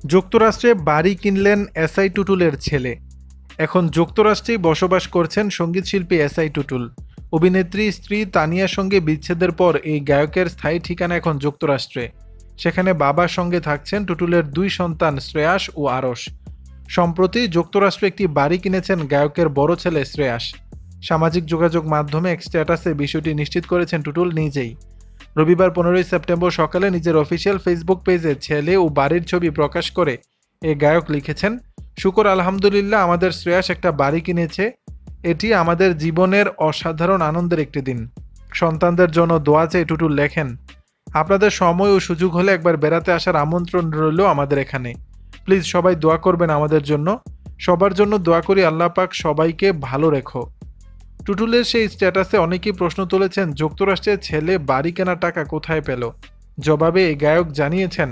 যুক্তরাষ্ট্রে বাড়ি কিনলেন এসআই টুটুলের ছেলে। এখন যুক্তরাষ্ট্রেই বসবাস করছেন সঙ্গীতশিল্পী এসআই টুটুল। অভিনেত্রী স্ত্রী তানিয়ার সঙ্গে বিচ্ছেদের পর এই গায়কের স্থায়ী ঠিকানা এখন যুক্তরাষ্ট্রে। সেখানে বাবার সঙ্গে থাকছেন টুটুলের দুই সন্তান শ্রেয়াস ও আরশ। সম্প্রতি যুক্তরাষ্ট্রে একটি বাড়ি কিনেছেন গায়কের বড় ছেলে শ্রেয়াস। সামাজিক যোগাযোগ মাধ্যমে এক স্ট্যাটাসে বিষয়টি নিশ্চিত করেছেন টুটুল নিজেই। রবিবার 15 সেপ্টেম্বর সকালে নিজের অফিসিয়াল ফেসবুক পেজে ছেলে ও বাড়ির ছবি প্রকাশ করে এই গায়ক লিখেছেন, শুকর আলহামদুলিল্লাহ, আমাদের শ্রেয়াস একটা বাড়ি কিনেছে। এটি আমাদের জীবনের অসাধারণ আনন্দের একটি দিন। সন্তানদের জন্য দোয়া চেয়ে টুটুল লেখেন, আপনাদের সময় ও সুযোগ হলে একবার বেড়াতে আসার আমন্ত্রণ রইল আমাদের এখানে। প্লিজ সবাই দোয়া করবেন আমাদের জন্য। সবার জন্য দোয়া করি, আল্লাহ পাক সবাইকে ভালো রেখো। টুটুলের সেই স্ট্যাটাসে অনেকেই প্রশ্ন তুলেছেন, যুক্তরাষ্ট্রের ছেলে বাড়ি কেনার টাকা কোথায় পেল? জবাবে এই গায়ক জানিয়েছেন,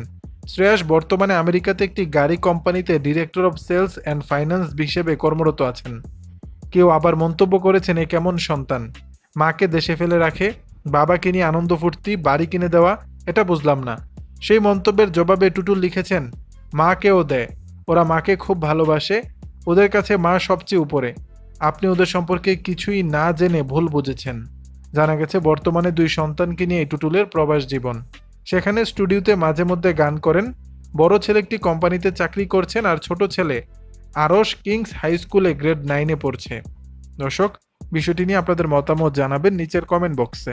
শ্রেয়াস বর্তমানে আমেরিকাতে একটি গাড়ি কোম্পানিতে director of sales and finance হিসেবে কর্মরত আছেন। কেউ আবার মন্তব্য করেছেন, এ কেমন সন্তান, মাকে দেশে ফেলে রাখে, বাবাকে নিয়ে আনন্দ ফুর্তি, বাড়ি কিনে দেওয়া, এটা বুঝলাম না। সেই মন্তব্যের জবাবে টুটুল লিখেছেন, মাকেও দেয়, ওরা মাকে খুব ভালোবাসে, ওদের কাছে মা সবচেয়ে উপরে। আপনি ওদের সম্পর্কে কিছুই না জেনে ভুল বুঝেছেন। জানা গেছে বর্তমানে দুই সন্তানকে নিয়ে টুটুলের প্রবাস জীবন। সেখানে স্টুডিওতে মাঝে মধ্যে গান করেন। বড় ছেলে একটি কোম্পানিতে চাকরি করছেন, আর ছোট ছেলে আরশ কিংস হাই স্কুলে গ্রেড 9-এ পড়ছে। দর্শক, বিষয়টি নিয়ে আপনাদের মতামত জানাবেন নিচের কমেন্ট বক্সে।